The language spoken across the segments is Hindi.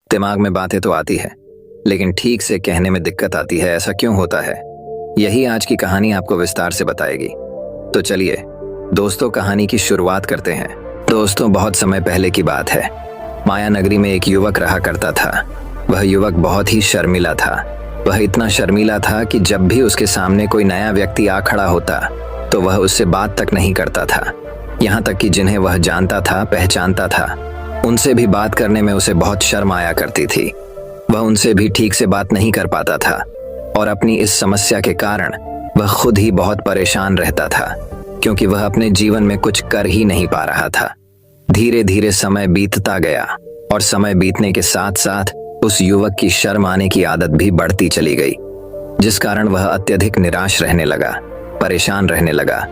दिमाग में बातें तो आती है, लेकिन ठीक से कहने में दिक्कत आती है। ऐसा क्यों होता है? यही आज की कहानी आपको विस्तार से बताएगी। तो चलिए दोस्तों, कहानी की शुरुआत करते हैं। दोस्तों, बहुत समय पहले की बात है। माया नगरी में एक युवक रहा करता था। वह युवक बहुत ही शर्मीला था। वह इतना शर्मीला था कि जब भी उसके सामने कोई नया व्यक्ति आ खड़ा होता तो वह उससे बात तक नहीं करता था। यहाँ तक कि जिन्हें वह जानता था, पहचानता था, उनसे भी बात करने में उसे बहुत शर्म आया करती थी। वह उनसे भी ठीक से बात नहीं कर पाता था और अपनी इस समस्या के कारण वह खुद ही बहुत परेशान रहता था, क्योंकि वह अपने जीवन में कुछ कर ही नहीं पा रहा था। धीरे धीरे समय बीतता गया और समय बीतने के साथ साथ उस युवक की शर्म आने की आदत भी बढ़ती चली गई, जिस कारण वह अत्यधिक निराश रहने लगा, परेशान रहने लगा।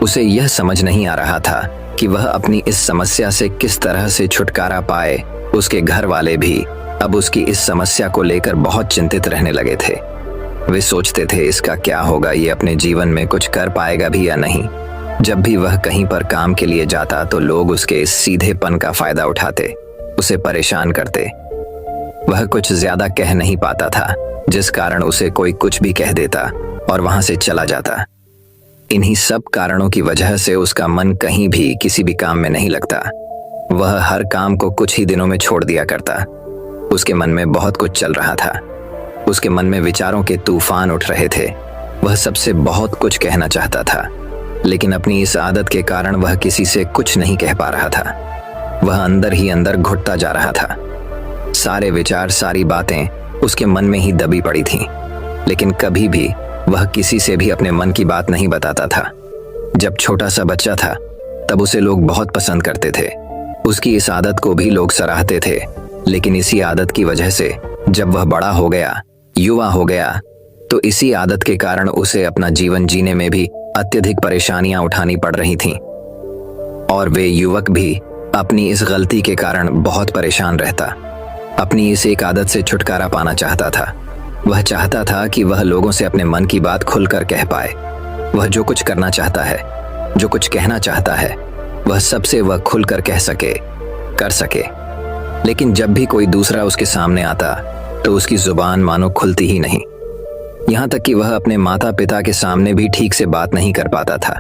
उसे यह समझ नहीं आ रहा था कि वह अपनी इस समस्या से किस तरह से छुटकारा पाए। उसके घर वाले भी अब उसकी इस समस्या को लेकर बहुत चिंतित रहने लगे थे। वे सोचते थे इसका क्या होगा, ये अपने जीवन में कुछ कर पाएगा भी या नहीं। जब भी वह कहीं पर काम के लिए जाता तो लोग उसके इस सीधेपन का फायदा उठाते, उसे परेशान करते। वह कुछ ज्यादा कह नहीं पाता था, जिस कारण उसे कोई कुछ भी कह देता और वहां से चला जाता। इन्हीं सब कारणों की वजह से उसका मन कहीं भी किसी भी काम में नहीं लगता। वह हर काम को कुछ ही दिनों में छोड़ दिया करता। उसके मन में बहुत कुछ चल रहा था। उसके मन में विचारों के तूफान उठ रहे थे। वह सबसे बहुत कुछ कहना चाहता था, लेकिन अपनी इस आदत के कारण वह किसी से कुछ नहीं कह पा रहा था। वह अंदर ही अंदर घुटता जा रहा था। सारे विचार, सारी बातें उसके मन में ही दबी पड़ी थीं, लेकिन कभी भी वह किसी से भी अपने मन की बात नहीं बताता था। जब छोटा सा बच्चा था तब उसे लोग बहुत पसंद करते थे। उसकी इस आदत को भी लोग सराहते थे, लेकिन इसी आदत की वजह से जब वह बड़ा हो गया, युवा हो गया, तो इसी आदत के कारण उसे अपना जीवन जीने में भी अत्यधिक परेशानियां उठानी पड़ रही थीं। और वे युवक भी अपनी इस गलती के कारण बहुत परेशान रहता। अपनी इस एक आदत से छुटकारा पाना चाहता था। वह चाहता था कि वह लोगों से अपने मन की बात खुलकर कह पाए। वह जो कुछ करना चाहता है, जो कुछ कहना चाहता है, वह सबसे वह खुलकर कह सके, कर सके। लेकिन जब भी कोई दूसरा उसके सामने आता तो उसकी जुबान मानो खुलती ही नहीं। यहाँ तक कि वह अपने माता पिता के सामने भी ठीक से बात नहीं कर पाता था।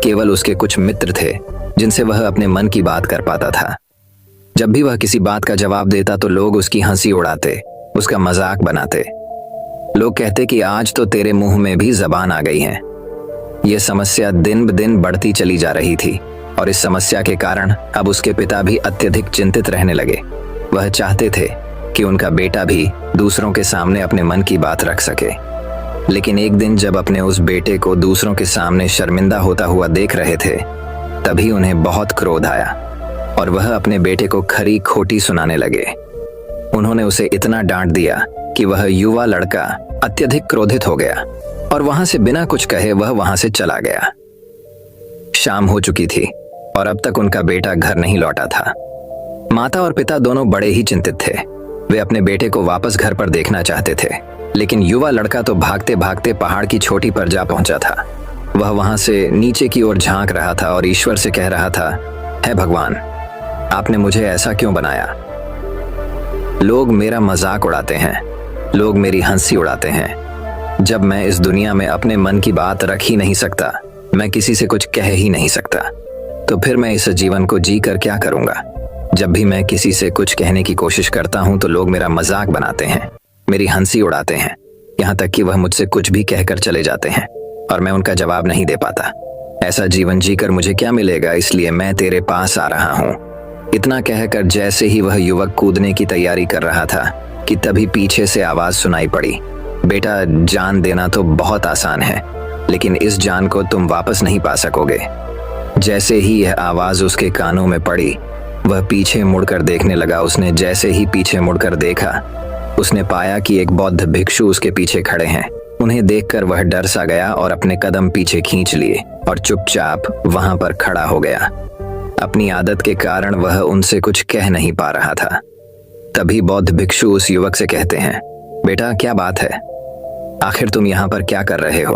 केवल उसके कुछ मित्र थे जिनसे वह अपने मन की बात कर पाता था। जब भी वह किसी बात का जवाब देता तो लोग उसकी हंसी उड़ाते, उसका मजाक बनाते। लोग कहते कि आज तो तेरे मुंह में भी जबान आ गई है। यह समस्या दिन ब दिन बढ़ती चली जा रही थी और इस समस्या के कारण अब उसके पिता भी अत्यधिक चिंतित रहने लगे। वह चाहते थे कि उनका बेटा भी दूसरों के सामने अपने मन की बात रख सके। लेकिन एक दिन जब अपने उस बेटे को दूसरों के सामने शर्मिंदा होता हुआ देख रहे थे, तभी उन्हें बहुत क्रोध आया और वह अपने बेटे को खरी खोटी सुनाने लगे। उन्होंने उसे इतना डांट दिया कि वह युवा लड़का अत्यधिक क्रोधित हो गया और वहां से बिना कुछ कहे वह वहां से चला गया। शाम हो चुकी थी और अब तक उनका बेटा घर नहीं लौटा था। माता और पिता दोनों बड़े ही चिंतित थे। वे अपने बेटे को वापस घर पर देखना चाहते थे, लेकिन युवा लड़का तो भागते भागते पहाड़ की चोटी पर जा पहुंचा था। वह वहां से नीचे की ओर झांक रहा था और ईश्वर से कह रहा था, हे भगवान, आपने मुझे ऐसा क्यों बनाया? लोग मेरा मजाक उड़ाते हैं, लोग मेरी हंसी उड़ाते हैं। जब मैं इस दुनिया में अपने मन की बात रख ही नहीं सकता, मैं किसी से कुछ कह ही नहीं सकता, तो फिर मैं इस जीवन को जी कर क्या करूंगा? जब भी मैं किसी से कुछ कहने की कोशिश करता हूं तो लोग मेरा मजाक बनाते हैं, मेरी हंसी उड़ाते हैं, यहाँ तक कि वह मुझसे कुछ भी कहकर चले जाते हैं और मैं उनका जवाब नहीं दे पाता। ऐसा जीवन जीकर मुझे क्या मिलेगा? इसलिए मैं तेरे पास आ रहा हूँ। इतना कहकर जैसे ही वह युवक कूदने की तैयारी कर रहा था कि तभी पीछे से आवाज सुनाई पड़ी, बेटा, जान देना तो बहुत आसान है, लेकिन इस जान को तुम वापस नहीं पा सकोगे। जैसे ही यह आवाज उसके कानों में पड़ी, वह पीछे मुड़कर देखने लगा। उसने जैसे ही पीछे मुड़कर देखा, उसने पाया कि एक बौद्ध भिक्षु उसके पीछे खड़े हैं। उन्हें देखकर वह डर सा गया और अपने कदम पीछे खींच लिए और चुपचाप वहां पर खड़ा हो गया। अपनी आदत के कारण वह उनसे कुछ कह नहीं पा रहा था। तभी बौद्ध भिक्षु उस युवक से कहते हैं, बेटा, क्या बात है? आखिर तुम यहाँ पर क्या कर रहे हो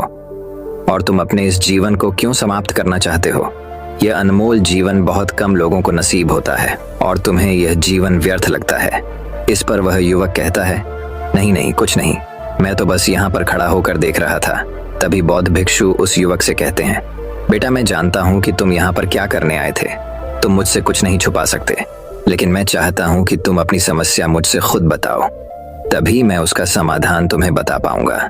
और तुम अपने इस जीवन को क्यों समाप्त करना चाहते हो? यह अनमोल जीवन बहुत कम लोगों को नसीब होता है और तुम्हें यह जीवन व्यर्थ लगता है। इस पर वह युवक कहता है, नहीं नहीं, कुछ नहीं, मैं तो बस यहाँ पर खड़ा होकर देख रहा था। तभी बौद्ध भिक्षु उस युवक से कहते हैं, बेटा मैं जानता हूँ कि तुम यहाँ पर क्या करने आए थे। तुम मुझसे कुछ नहीं छुपा सकते, लेकिन मैं चाहता हूँ कि तुम अपनी समस्या मुझसे खुद बताओ, तभी मैं उसका समाधान तुम्हें बता पाऊंगा।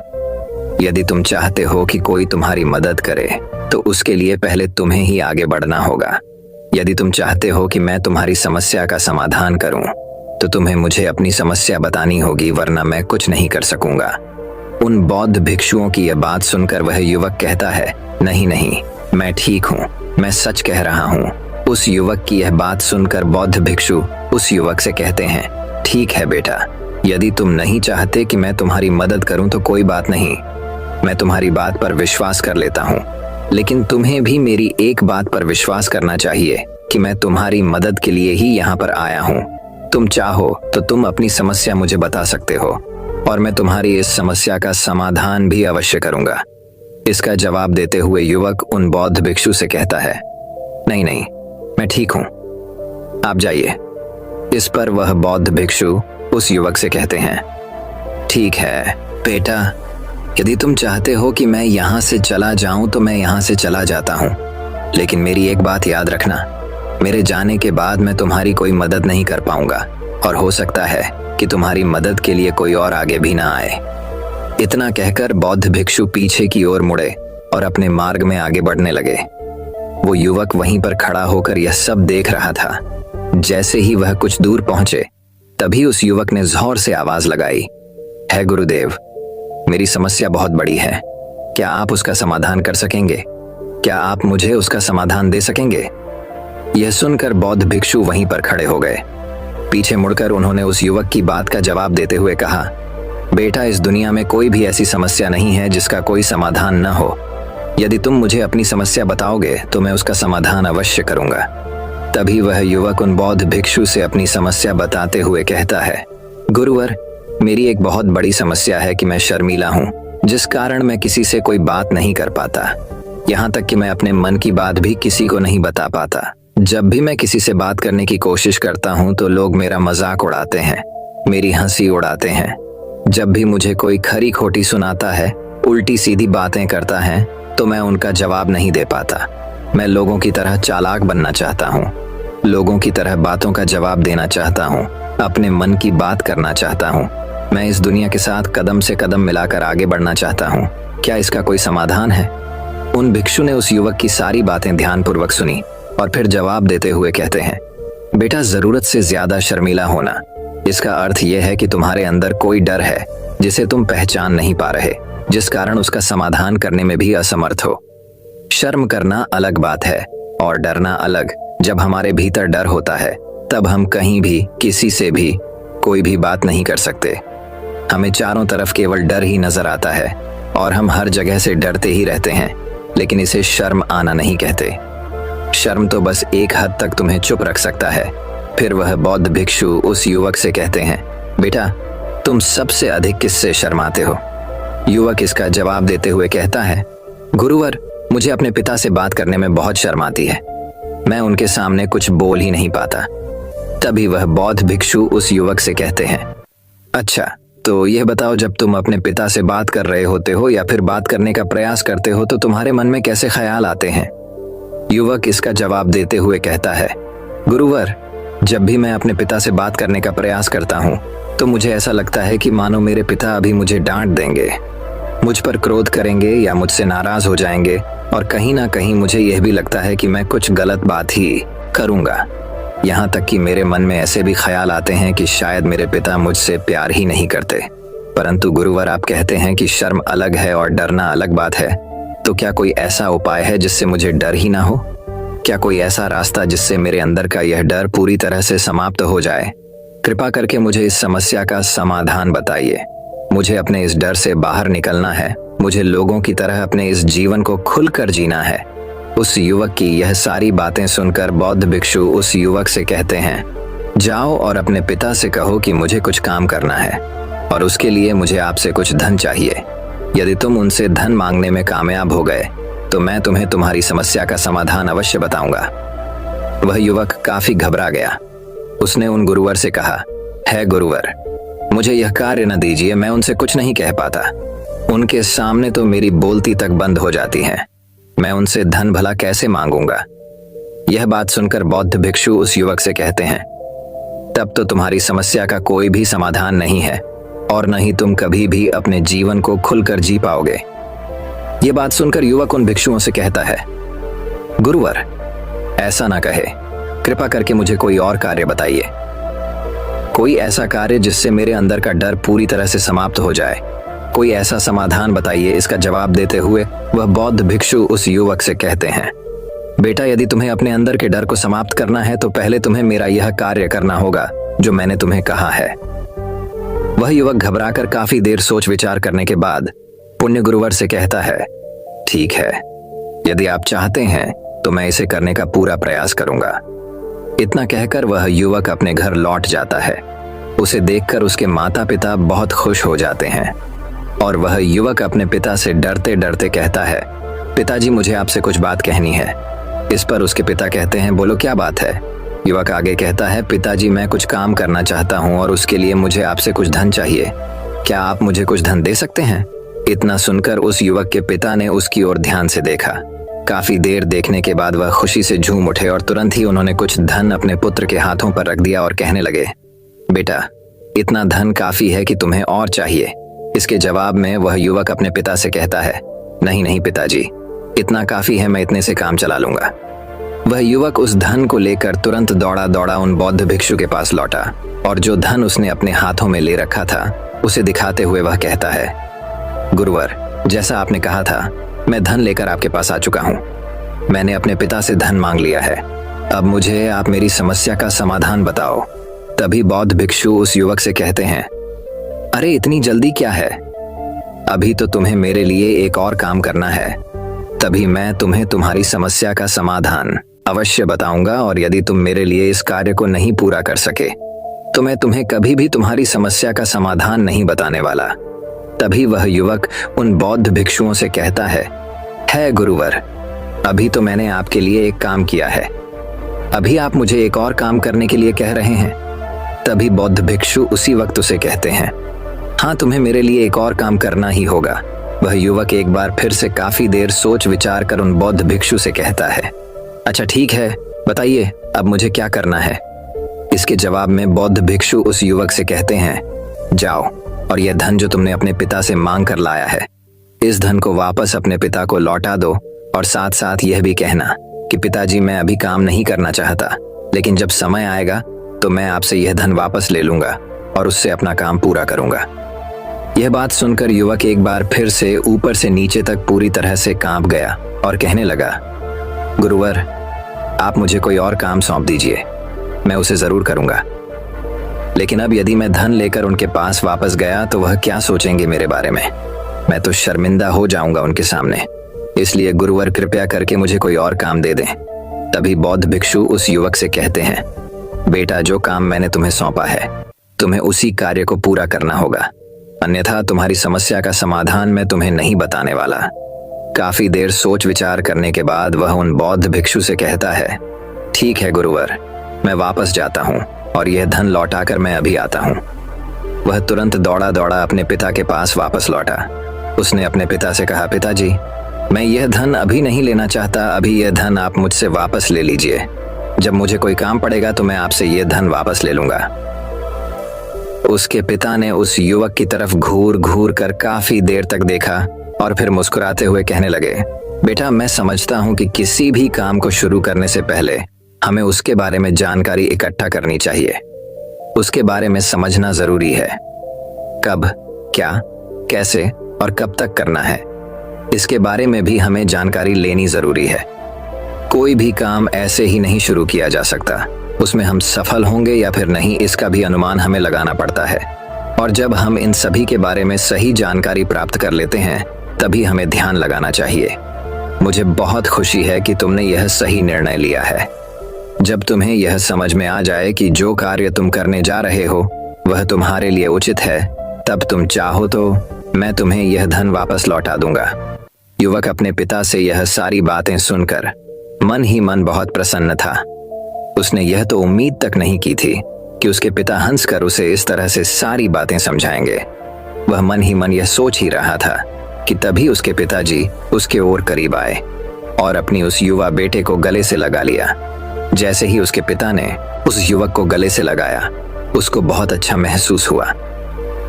यदि तुम चाहते हो कि कोई तुम्हारी मदद करे तो उसके लिए पहले तुम्हें ही आगे बढ़ना होगा। यदि तुम चाहते हो कि मैं तुम्हारी समस्या का समाधान करूं तो तुम्हें मुझे अपनी समस्या बतानी होगी, वरना मैं कुछ नहीं कर सकूंगा। उन बौद्ध भिक्षुओं की यह बात सुनकर वह युवक कहता है, नहीं नहीं, मैं ठीक हूँ, मैं सच कह रहा हूँ। उस युवक की यह बात सुनकर बौद्ध भिक्षु उस युवक से कहते हैं, ठीक है बेटा, यदि तुम नहीं चाहते कि मैं तुम्हारी मदद करूं तो कोई बात नहीं, मैं तुम्हारी बात पर विश्वास कर लेता हूँ, लेकिन तुम्हें भी मेरी एक बात पर विश्वास करना चाहिए कि मैं तुम्हारी मदद के लिए ही यहाँ पर आया हूँ। तुम चाहो तो तुम अपनी समस्या मुझे बता सकते हो और मैं तुम्हारी इस समस्या का समाधान भी अवश्य करूंगा। इसका जवाब देते हुए युवक उन बौद्ध भिक्षु से कहता है, नहीं नहीं, मैं ठीक हूँ, आप जाइए। इस पर वह बौद्ध भिक्षु उस युवक से कहते हैं, ठीक है बेटा, यदि तुम चाहते हो कि मैं यहाँ से चला जाऊं तो मैं यहाँ से चला जाता हूँ, लेकिन मेरी एक बात याद रखना, मेरे जाने के बाद मैं तुम्हारी कोई मदद नहीं कर पाऊंगा और हो सकता है कि तुम्हारी मदद के लिए कोई और आगे भी ना आए। इतना कहकर बौद्ध भिक्षु पीछे की ओर मुड़े और अपने मार्ग में आगे बढ़ने लगे। वो युवक वहीं पर खड़ा होकर यह सब देख रहा था। जैसे ही वह कुछ दूर पहुंचे तभी उस युवक ने जोर से आवाज लगाई, है गुरुदेव, मेरी समस्या बहुत बड़ी है, क्या आप उसका समाधान कर सकेंगे? क्या आप मुझे उसका समाधान दे सकेंगे? यह सुनकर बौद्ध भिक्षु वहीं पर खड़े हो गए। पीछे मुड़कर उन्होंने उस युवक की बात का जवाब देते हुए कहा, बेटा, इस दुनिया में कोई भी ऐसी समस्या नहीं है जिसका कोई समाधान न हो। यदि तुम मुझे अपनी समस्या बताओगे तो मैं उसका समाधान अवश्य करूंगा। तभी वह युवक उन बौद्ध भिक्षु से अपनी समस्या बताते हुए कहता है, गुरुवर, मेरी एक बहुत बड़ी समस्या है कि मैं शर्मीला हूँ, जिस कारण मैं किसी से कोई बात नहीं कर पाता। यहाँ तक कि मैं अपने मन की बात भी किसी को नहीं बता पाता। जब भी मैं किसी से बात करने की कोशिश करता हूँ तो लोग मेरा मजाक उड़ाते हैं, मेरी हंसी उड़ाते हैं। जब भी मुझे कोई खरी खोटी सुनाता है, उल्टी सीधी बातें करता है, तो मैं उनका जवाब नहीं दे पाता। मैं लोगों की तरह चालाक बनना चाहता हूँ, लोगों की तरह बातों का जवाब देना चाहता हूँ, अपने मन की बात करना चाहता हूँ। मैं इस दुनिया के साथ कदम से कदम मिलाकर आगे बढ़ना चाहता हूँ। क्या इसका कोई समाधान है? उन भिक्षु ने उस युवक की सारी बातें ध्यानपूर्वक सुनी और फिर जवाब देते हुए कहते हैं, बेटा, जरूरत से ज्यादा शर्मीला होना, इसका अर्थ यह है कि तुम्हारे अंदर कोई डर है जिसे तुम पहचान नहीं पा रहे, जिस कारण उसका समाधान करने में भी असमर्थ हो। शर्म करना अलग बात है और डरना अलग। जब हमारे भीतर डर होता है तब हम कहीं भी किसी से भी कोई भी बात नहीं कर सकते। हमें चारों तरफ केवल डर ही नजर आता है और हम हर जगह से डरते ही रहते हैं, लेकिन इसे शर्म आना नहीं कहते। शर्म तो बस एक हद तक तुम्हें चुप रख सकता है। फिर वह बौद्ध भिक्षु उस युवक से कहते हैं, बेटा, तुम सबसे अधिक किससे शर्माते हो? युवक इसका जवाब देते हुए कहता है, गुरुवर, मुझे अपने पिता से बात करने में बहुत शर्म आती है, मैं उनके सामने कुछ बोल ही नहीं पाता। तभी वह बौद्ध भिक्षु उस युवक से कहते हैं, अच्छा, तो यह बताओ, जब तुम अपने पिता से बात कर रहे होते हो या फिर बात करने का प्रयास करते हो तो तुम्हारे मन में कैसे ख्याल आते हैं? युवक इसका जवाब देते हुए कहता है, गुरुवर, जब भी मैं अपने पिता से बात करने का प्रयास करता हूँ तो मुझे ऐसा लगता है कि मानो मेरे पिता अभी मुझे डांट देंगे, मुझ पर क्रोध करेंगे या मुझसे नाराज हो जाएंगे, और कहीं ना कहीं मुझे यह भी लगता है कि मैं कुछ गलत बात ही करूँगा। यहाँ तक कि मेरे मन में ऐसे भी ख्याल आते हैं कि शायद मेरे पिता मुझसे प्यार ही नहीं करते। परंतु गुरुवर, आप कहते हैं कि शर्म अलग है और डरना अलग बात है, तो क्या कोई ऐसा उपाय है जिससे मुझे डर ही ना हो? क्या कोई ऐसा रास्ता जिससे मेरे अंदर का यह डर पूरी तरह से समाप्त हो जाए? कृपा करके मुझे इस समस्या का समाधान बताइए। मुझे अपने इस डर से बाहर निकलना है, मुझे लोगों की तरह अपने इस जीवन को खुलकर जीना है। उस युवक की यह सारी बातें सुनकर बौद्ध भिक्षु उस युवक से कहते हैं, जाओ और अपने पिता से कहो कि मुझे कुछ काम करना है और उसके लिए मुझे आपसे कुछ धन चाहिए। यदि तुम उनसे धन मांगने में कामयाब हो गए तो मैं तुम्हें तुम्हारी समस्या का समाधान अवश्य बताऊंगा। वह युवक काफी घबरा गया। उसने उन गुरुवर से कहा, है गुरुवर, मुझे यह कार्य न दीजिए, मैं उनसे कुछ नहीं कह पाता। उनके सामने तो मेरी बोलती तक बंद हो जाती है। मैं उनसे धन भला कैसे मांगूंगा। यह बात सुनकर बौद्ध भिक्षु उस युवक से कहते हैं, तब तो तुम्हारी समस्या का कोई भी समाधान नहीं है और न ही तुम कभी भी अपने जीवन को खुलकर जी पाओगे। यह बात सुनकर युवक उन भिक्षुओं से कहता है, गुरुवर, ऐसा ना कहे, कृपा करके मुझे कोई और कार्य बताइए, कोई ऐसा कार्य जिससे मेरे अंदर का डर पूरी तरह से समाप्त हो जाए। कोई ऐसा समाधान बताइए। इसका जवाब देते हुए वह बौद्ध भिक्षु उस युवक से कहते हैं, बेटा, यदि तुम्हें अपने अंदर के डर को समाप्त करना है तो पहले तुम्हें मेरा यह कार्य करना होगा जो मैंने तुम्हें कहा है। वह युवक घबराकर काफी देर सोच विचार करने के बाद पुण्य गुरुवर से कहता है, ठीक है, यदि आप चाहते हैं तो मैं इसे करने का पूरा प्रयास करूंगा। इतना कहकर वह युवक अपने घर लौट जाता है। उसे देखकर उसके माता पिता बहुत खुश हो जाते हैं और वह युवक अपने पिता से डरते डरते कहता है, पिताजी, मुझे आपसे कुछ बात कहनी है। इस पर उसके पिता कहते हैं, बोलो, क्या बात है। युवक आगे कहता है, पिताजी, मैं कुछ काम करना चाहता हूँ और उसके लिए मुझे आपसे कुछ धन चाहिए। क्या आप मुझे कुछ धन दे सकते हैं? इतना सुनकर उस युवक के पिता ने उसकी ओर ध्यान से देखा। काफी देर देखने के बाद वह खुशी से झूम उठे और तुरंत ही उन्होंने कुछ धन अपने पुत्र के हाथों पर रख दिया और कहने लगे, बेटा, इतना धन काफी है कि तुम्हें और चाहिए। इसके जवाब में वह युवक अपने पिता से कहता है, नहीं नहीं पिताजी, इतना काफी है, मैं इतने से काम चला लूंगा। वह युवक उस धन को लेकर तुरंत दौड़ा दौड़ा उन बौद्ध भिक्षु के पास लौटा और जो धन उसने अपने हाथों में ले रखा था उसे दिखाते हुए वह कहता है, गुरुवर, जैसा आपने कहा था, मैं धन लेकर आपके पास आ चुका हूँ। मैंने अपने पिता से धन मांग लिया है। अब मुझे आप मेरी समस्या का समाधान बताओ। तभी बौद्ध भिक्षु उस युवक से कहते हैं, अरे इतनी जल्दी क्या है, अभी तो तुम्हें मेरे लिए एक और काम करना है, तभी मैं तुम्हें तुम्हारी समस्या का समाधान अवश्य बताऊंगा और यदि तुम मेरे लिए इस कार्य को नहीं पूरा कर सके तो मैं तुम्हें कभी भी तुम्हारी समस्या का समाधान नहीं बताने वाला। तभी वह युवक उन बौद्ध भिक्षुओं से कहता है गुरुवर, अभी तो मैंने आपके लिए एक काम किया है, अभी आप मुझे एक और काम करने के लिए कह रहे हैं। तभी बौद्ध भिक्षु उसी वक्त उसे कहते हैं, हाँ, तुम्हें मेरे लिए एक और काम करना ही होगा। वह युवक एक बार फिर से काफी देर सोच विचार कर उन बौद्ध भिक्षु से कहता है, अच्छा ठीक है, बताइए अब मुझे क्या करना है। इसके जवाब में बौद्ध भिक्षु उस युवक से कहते हैं, जाओ और यह धन जो तुमने अपने पिता से मांग कर लाया है, इस धन को वापस अपने पिता को लौटा दो और साथ साथ यह भी कहना कि पिताजी, मैं अभी काम नहीं करना चाहता, लेकिन जब समय आएगा तो मैं आपसे यह धन वापस ले लूंगा और उससे अपना काम पूरा करूंगा। यह बात सुनकर युवक एक बार फिर से ऊपर से नीचे तक पूरी तरह से कांप गया और कहने लगा, गुरुवर, आप मुझे कोई और काम सौंप दीजिए, मैं उसे जरूर करूंगा। लेकिन अब यदि मैं धन लेकर उनके पास वापस गया तो वह क्या सोचेंगे मेरे बारे में, मैं तो शर्मिंदा हो जाऊंगा उनके सामने। इसलिए गुरुवर, कृपया करके मुझे कोई और काम दे दें। तभी बौद्ध भिक्षु उस युवक से कहते हैं, बेटा, जो काम मैंने तुम्हें सौंपा है तुम्हें उसी कार्य को पूरा करना होगा, अन्यथा तुम्हारी समस्या का समाधान मैं तुम्हें नहीं बताने वाला। काफी देर सोच विचार करने के बाद वह उन बौद्ध भिक्षु से कहता है, ठीक है गुरुवर, मैं वापस जाता हूँ और यह धन लौटाकर मैं अभी आता हूँ। वह तुरंत दौड़ा दौड़ा अपने पिता के पास वापस लौटा। उसने अपने पिता से कहा, पिताजी, मैं यह धन अभी नहीं लेना चाहता, अभी यह धन आप मुझसे वापस ले लीजिए। जब मुझे कोई काम पड़ेगा तो मैं आपसे यह धन वापस ले लूंगा। उसके पिता ने उस युवक की तरफ घूर घूर कर काफी देर तक देखा और फिर मुस्कुराते हुए कहने लगे, बेटा, मैं समझता हूं कि किसी भी काम को शुरू करने से पहले हमें उसके बारे में जानकारी इकट्ठा करनी चाहिए। उसके बारे में समझना जरूरी है, कब, क्या, कैसे और कब तक करना है, इसके बारे में भी हमें जानकारी लेनी जरूरी है। कोई भी काम ऐसे ही नहीं शुरू किया जा सकता, उसमें हम सफल होंगे या फिर नहीं इसका भी अनुमान हमें लगाना पड़ता है। और जब हम इन सभी के बारे में सही जानकारी प्राप्त कर लेते हैं तभी हमें ध्यान लगाना चाहिए। मुझे बहुत खुशी है कि तुमने यह सही निर्णय लिया है। जब तुम्हें यह समझ में आ जाए कि जो कार्य तुम करने जा रहे हो वह तुम्हारे लिए उचित है, तब तुम चाहो तो मैं तुम्हें यह धन वापस लौटा दूंगा। युवक अपने पिता से यह सारी बातें सुनकर मन ही मन बहुत प्रसन्न था। उसने यह तो उम्मीद तक नहीं की थी कि उसके पिता हंसकर उसे इस तरह से सारी बातें समझाएंगे। वह मन ही मन यह सोच ही रहा था कि तभी उसके पिताजी उसके और करीब आए और अपनी उस युवा बेटे को गले से लगा लिया। जैसे ही उसके पिता ने उस युवक को गले से लगाया, उसको बहुत अच्छा महसूस हुआ।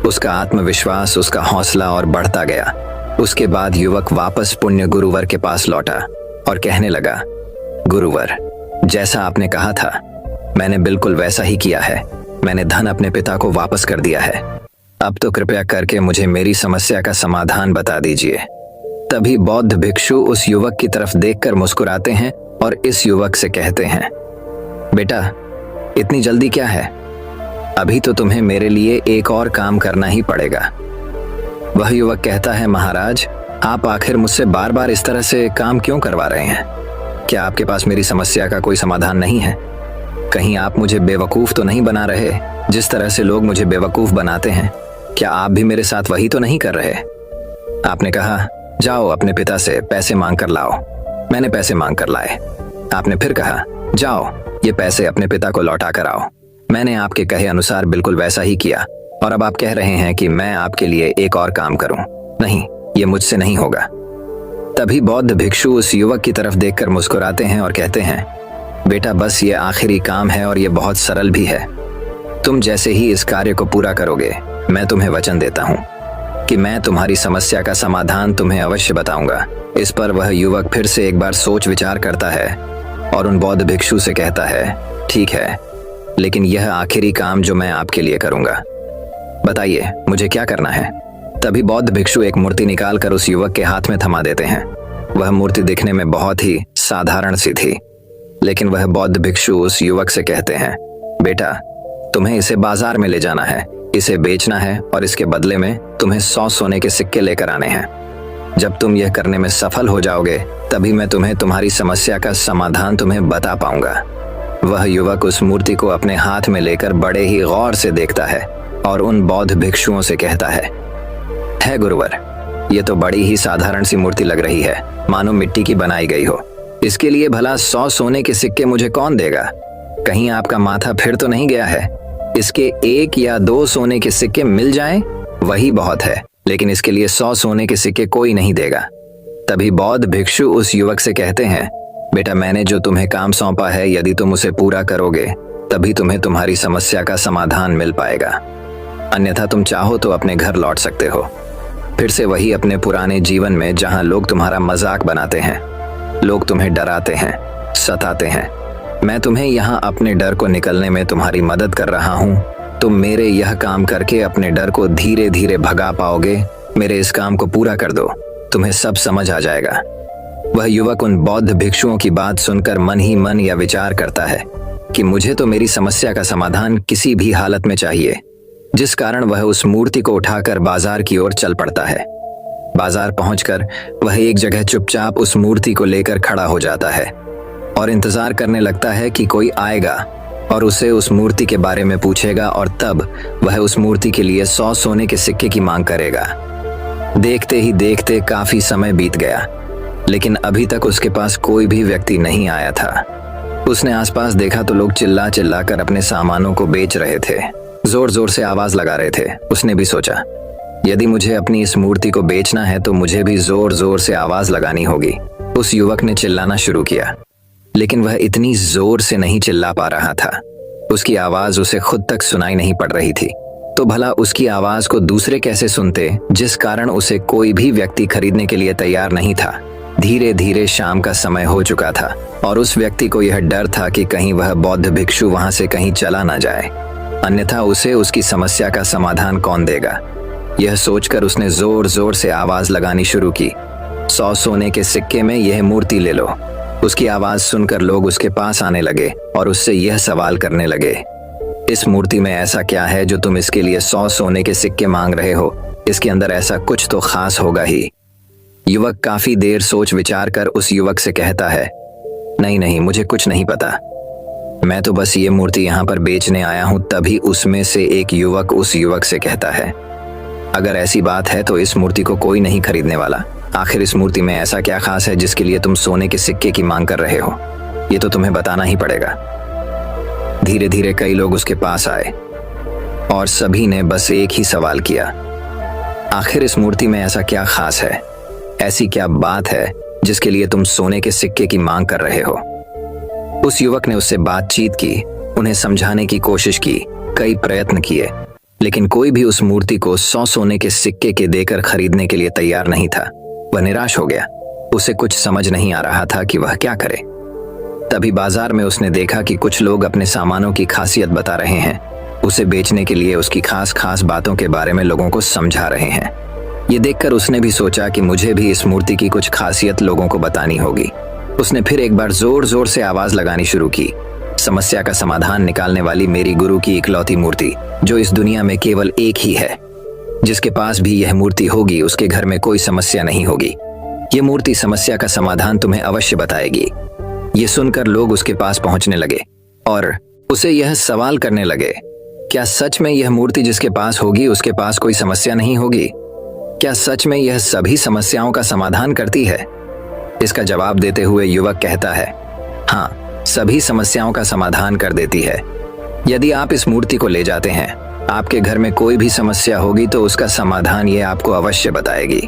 उसका आत्मविश्वास, उसका हौसला और बढ़ता गया। उसके बाद युवक वापस पुण्य गुरुवर के पास लौटा और कहने लगा, गुरुवर, जैसा आपने कहा था मैंने बिल्कुल वैसा ही किया है। मैंने धन अपने पिता को वापस कर दिया है। अब तो कृपया करके मुझे मेरी समस्या का समाधान बता दीजिए। तभी बौद्ध भिक्षु उस युवक की तरफ देखकर मुस्कुराते हैं और इस युवक से कहते हैं, बेटा, इतनी जल्दी क्या है? अभी तो तुम्हें मेरे लिए एक और काम करना ही पड़ेगा। वह युवक कहता है, महाराज, आप आखिर मुझसे बार बार इस तरह से काम क्यों करवा रहे हैं? क्या आपके पास मेरी समस्या का कोई समाधान नहीं है? कहीं आप मुझे बेवकूफ तो नहीं बना रहे? जिस तरह से लोग मुझे बेवकूफ बनाते हैं, क्या आप भी मेरे साथ वही तो नहीं कर रहे? आपने कहा, जाओ अपने पिता से पैसे मांग कर लाओ। मैंने पैसे मांग कर लाए। आपने फिर कहा, जाओ ये पैसे अपने पिता को लौटा कर आओ। मैंने आपके कहे अनुसार बिल्कुल वैसा ही किया और अब आप कह रहे हैं कि मैं आपके लिए एक और काम करूं। नहीं, ये मुझसे नहीं होगा। तभी बौद्ध भिक्षु उस युवक की तरफ देखकर मुस्कुराते हैं और कहते हैं, बेटा, बस ये आखिरी काम है और ये बहुत सरल भी है। तुम जैसे ही इस कार्य को पूरा करोगे, मैं तुम्हें वचन देता हूं कि मैं तुम्हारी समस्या का समाधान तुम्हें अवश्य बताऊंगा। इस पर वह युवक फिर से एक बार सोच विचार करता है और उन बौद्ध भिक्षु से कहता है, ठीक है, लेकिन यह आखिरी काम जो मैं आपके लिए करूंगा, बताइए मुझे क्या करना है? तभी बौद्ध भिक्षु एक मूर्ति निकाल कर उस युवक के हाथ में थमा देते हैं। वह मूर्ति दिखने में बहुत ही साधारण सी थी, लेकिन वह बौद्ध भिक्षु उस युवक से कहते हैं, बेटा, तुम्हें इसे बाजार में ले जाना है, इसे बेचना है और इसके बदले में तुम्हें 100 सोने के सिक्के लेकर आने हैं। जब तुम यह करने में सफल हो जाओगे, तभी मैं तुम्हें तुम्हारी समस्या का समाधान तुम्हें बता पाऊंगा। वह युवक उस मूर्ति को अपने हाथ में लेकर बड़े ही गौर से देखता है और उन बौद्ध भिक्षुओं से कहता है गुरुवर, ये तो बड़ी ही साधारण सी मूर्ति लग रही है, मानो मिट्टी की बनाई गई हो। इसके लिए भला 100 सोने के सिक्के मुझे कौन देगा? कहीं आपका माथा फिर तो नहीं गया है? इसके 1 या 2 सोने के सिक्के मिल जाएं, वही बहुत है, लेकिन इसके लिए 100 सोने के सिक्के कोई नहीं देगा। तभी बौद्ध भिक्षु उस युवक से कहते हैं, बेटा, मैंने जो तुम्हें काम सौंपा है, यदि तुम उसे पूरा करोगे तभी तुम्हें तुम्हारी समस्या का समाधान मिल पाएगा। अन्यथा तुम चाहो तो अपने घर लौट सकते हो, फिर से वही अपने पुराने जीवन में, जहां लोग तुम्हारा मजाक बनाते हैं, लोग तुम्हें डराते हैं, सताते हैं। मैं तुम्हें यहाँ अपने डर को निकलने में तुम्हारी मदद कर रहा हूँ। तुम मेरे यह काम करके अपने डर को धीरे धीरे भगा पाओगे। मेरे इस काम को पूरा कर दो, तुम्हें सब समझ आ जाएगा। वह युवक उन बौद्ध भिक्षुओं की बात सुनकर मन ही मन यह विचार करता है कि मुझे तो मेरी समस्या का समाधान किसी भी हालत में चाहिए, जिस कारण वह उस मूर्ति को उठाकर बाजार की ओर चल पड़ता है। बाजार पहुंचकर वह एक जगह चुपचाप उस मूर्ति को लेकर खड़ा हो जाता है और इंतजार करने लगता है कि कोई आएगा और उसे उस मूर्ति के बारे में पूछेगा और तब वह उस मूर्ति के लिए 100 सोने के सिक्के की मांग करेगा। देखते ही देखते काफी समय बीत गया, लेकिन अभी तक उसके पास कोई भी व्यक्ति नहीं आया था। उसने आसपास देखा तो लोग चिल्ला चिल्ला कर अपने सामानों को बेच रहे थे, जोर जोर से आवाज लगा रहे थे। उसने भी सोचा, यदि मुझे अपनी इस मूर्ति को बेचना है तो मुझे भी जोर जोर से आवाज लगानी होगी। उस युवक ने चिल्लाना शुरू किया, लेकिन वह इतनी जोर से नहीं चिल्ला पा रहा था। उसकी आवाज उसे खुद तक सुनाई नहीं पड़ रही थी, तो भला उसकी आवाज को दूसरे कैसे सुनते, जिस कारण उसे कोई भी व्यक्ति खरीदने के लिए तैयार नहीं था। धीरे धीरे शाम का समय हो चुका था और उस व्यक्ति को यह डर था कि कहीं वह बौद्ध भिक्षु वहां से कहीं चला ना जाए, अन्यथा उसे उसकी समस्या का समाधान कौन देगा। यह सोचकर उसने जोर जोर से आवाज लगानी शुरू की, 100 सोने के सिक्के में यह मूर्ति ले लो। उसकी आवाज सुनकर लोग उसके पास आने लगे और उससे यह सवाल करने लगे, इस मूर्ति में ऐसा क्या है जो तुम इसके लिए 100 सोने के सिक्के मांग रहे हो? इसके अंदर ऐसा कुछ तो खास होगा ही। युवक काफी देर सोच विचार कर उस युवक से कहता है, नहीं नहीं, मुझे कुछ नहीं पता, मैं तो बस ये मूर्ति यहाँ पर बेचने आया हूँ। तभी उसमें से एक युवक उस युवक से कहता है, अगर ऐसी बात है तो इस मूर्ति को कोई नहीं खरीदने वाला। आखिर इस मूर्ति में ऐसा क्या खास है जिसके लिए तुम सोने के सिक्के की मांग कर रहे हो? ये तो तुम्हें बताना ही पड़ेगा। धीरे धीरे कई लोग उसके पास आए और सभी ने बस एक ही सवाल किया, आखिर इस मूर्ति में ऐसा क्या खास है, ऐसी क्या बात है जिसके लिए तुम सोने के सिक्के की मांग कर रहे हो। उस युवक ने उससे बातचीत की, उन्हें समझाने की कोशिश की, कई प्रयत्न किए, लेकिन कोई भी उस मूर्ति को 100 सोने के सिक्के के देकर खरीदने के लिए तैयार नहीं था। वह निराश हो गया। उसे कुछ समझ नहीं आ रहा था कि वह क्या करे। तभी बाजार में उसने देखा कि कुछ लोग अपने सामानों की खासियत बता रहे हैं, उसे बेचने के लिए उसकी खास खास बातों के बारे में लोगों को समझा रहे हैं। ये देखकर उसने भी सोचा कि मुझे भी इस मूर्ति की कुछ खासियत लोगों को बतानी होगी। उसने फिर एक बार जोर जोर से आवाज लगानी शुरू की, समस्या का समाधान निकालने वाली मेरी गुरु की इकलौती मूर्ति, जो इस दुनिया में केवल एक ही है। जिसके पास भी यह मूर्ति होगी उसके घर में कोई समस्या नहीं होगी। ये मूर्ति समस्या का समाधान तुम्हें अवश्य बताएगी। ये सुनकर लोग उसके पास पहुंचने लगे और उसे यह सवाल करने लगे, क्या सच में यह मूर्ति जिसके पास होगी उसके पास कोई समस्या नहीं होगी? क्या सच में यह सभी समस्याओं का समाधान करती है? इसका जवाब देते हुए युवक कहता है, हाँ, सभी समस्याओं का समाधान कर देती है। यदि आप इस मूर्ति को ले जाते हैं, आपके घर में कोई भी समस्या होगी तो उसका समाधान ये आपको अवश्य बताएगी।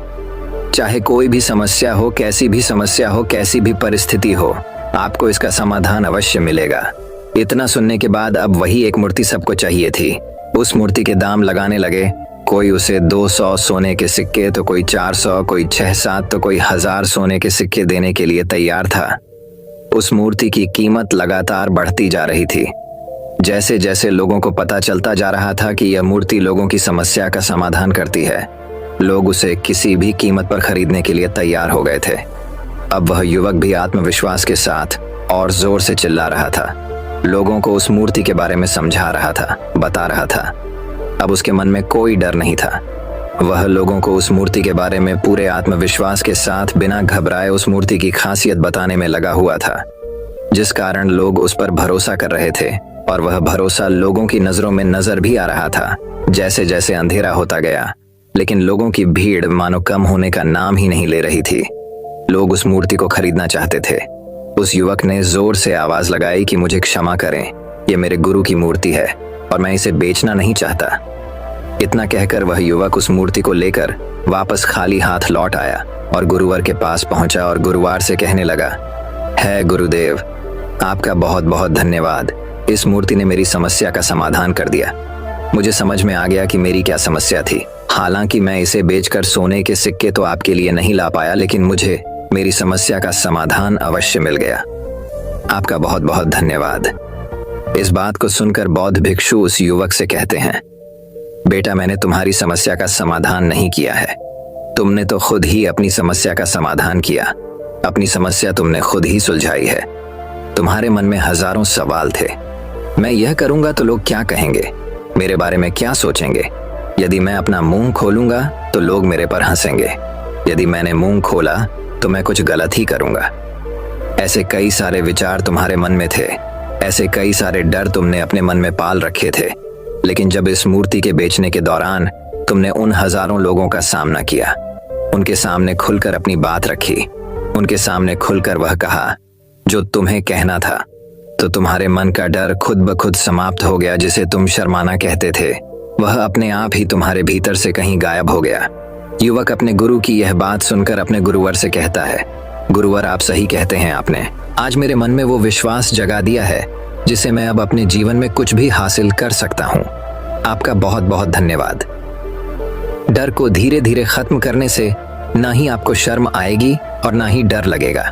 चाहे कोई भी समस्या हो, कैसी भी समस्या हो, कैसी भी परिस्थिति हो, आपको इसका समाधान अवश्य मिलेगा। इतना सुनने के बाद अब वही एक मूर्ति सबको चाहिए थी। उस मूर्ति के दाम लगाने लगे। कोई उसे 200 सोने के सिक्के, तो कोई 400, कोई 6-7, तो कोई 1000 सोने के सिक्के देने के लिए तैयार था। उस मूर्ति की कीमत लगातार बढ़ती जा रही थी। जैसे जैसे लोगों को पता चलता जा रहा था कि यह मूर्ति लोगों की समस्या का समाधान करती है, लोग उसे किसी भी कीमत पर खरीदने के लिए तैयार हो गए थे। अब वह युवक भी आत्मविश्वास के साथ और जोर से चिल्ला रहा था, लोगों को उस मूर्ति के बारे में समझा रहा था, बता रहा था। अब उसके मन में कोई डर नहीं था। वह लोगों को उस मूर्ति के बारे में पूरे आत्मविश्वास के साथ बिना घबराए उस मूर्ति की खासियत बताने में लगा हुआ था, जिस कारण लोग उस पर भरोसा कर रहे थे और वह भरोसा लोगों की नजरों में नजर भी आ रहा था। जैसे जैसे अंधेरा होता गया, लेकिन लोगों की भीड़ मानो कम होने का नाम ही नहीं ले रही थी। लोग उस मूर्ति को खरीदना चाहते थे। उस युवक ने जोर से आवाज लगाई कि मुझे क्षमा करें, ये मेरे गुरु की मूर्ति है और मैं इसे बेचना नहीं चाहता। इतना कहकर वह युवक उस मूर्ति को लेकर वापस खाली हाथ लौट आया और गुरुवर के पास पहुंचा और गुरुवार से कहने लगा, है गुरुदेव, आपका बहुत बहुत धन्यवाद। इस मूर्ति ने मेरी समस्या का समाधान कर दिया। मुझे समझ में आ गया कि मेरी क्या समस्या थी। हालांकि मैं इसे बेचकर सोने के सिक्के तो आपके लिए नहीं ला पाया, लेकिन मुझे मेरी समस्या का समाधान अवश्य मिल गया। आपका बहुत बहुत धन्यवाद। इस बात को सुनकर बौद्ध भिक्षु उस युवक से कहते हैं, बेटा, मैंने तुम्हारी समस्या का समाधान नहीं किया है, तुमने तो खुद ही अपनी समस्या का समाधान किया। अपनी समस्या तुमने खुद ही सुलझाई है। तुम्हारे मन में हजारों सवाल थे। मैं यह करूंगा तो लोग क्या कहेंगे, मेरे बारे में क्या सोचेंगे। यदि मैं अपना मुंह खोलूंगा तो लोग मेरे पर हंसेंगे। यदि मैंने मुंह खोला तो मैं कुछ गलत ही करूंगा। ऐसे कई सारे विचार तुम्हारे मन में थे, ऐसे कई सारे डर तुमने अपने मन में पाल रखे थे। लेकिन जब इस मूर्ति के बेचने के दौरान तुमने उन हजारों लोगों का सामना किया, उनके सामने खुलकर अपनी बात रखी, उनके सामने खुलकर वह कहा जो तुम्हें कहना था, तो तुम्हारे मन का डर खुद ब खुद समाप्त हो गया। जिसे तुम शर्माना कहते थे, वह अपने आप ही तुम्हारे भीतर से कहीं गायब हो गया। युवक अपने गुरु की यह बात सुनकर अपने गुरुवर से कहता है, गुरुवर, आप सही कहते हैं। आपने आज मेरे मन में वो विश्वास जगा दिया है जिसे मैं अब अपने जीवन में कुछ भी हासिल कर सकता हूँ। आपका बहुत बहुत धन्यवाद। डर को धीरे धीरे खत्म करने से ना ही आपको शर्म आएगी और ना ही डर लगेगा।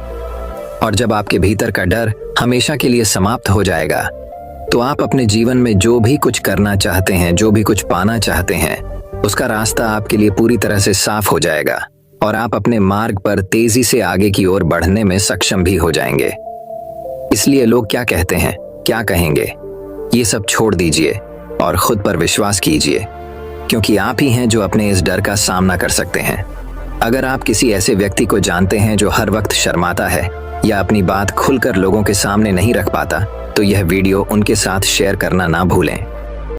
और जब आपके भीतर का डर हमेशा के लिए समाप्त हो जाएगा, तो आप अपने जीवन में जो भी कुछ करना चाहते हैं, जो भी कुछ पाना चाहते हैं, उसका रास्ता आपके लिए पूरी तरह से साफ हो जाएगा और आप अपने मार्ग पर तेजी से आगे की ओर बढ़ने में सक्षम भी हो जाएंगे। इसलिए लोग क्या कहते हैं, क्या कहेंगे, ये सब छोड़ दीजिए और खुद पर विश्वास कीजिए, क्योंकि आप ही हैं जो अपने इस डर का सामना कर सकते हैं। अगर आप किसी ऐसे व्यक्ति को जानते हैं जो हर वक्त शर्माता है या अपनी बात खुलकर लोगों के सामने नहीं रख पाता, तो यह वीडियो उनके साथ शेयर करना ना भूलें।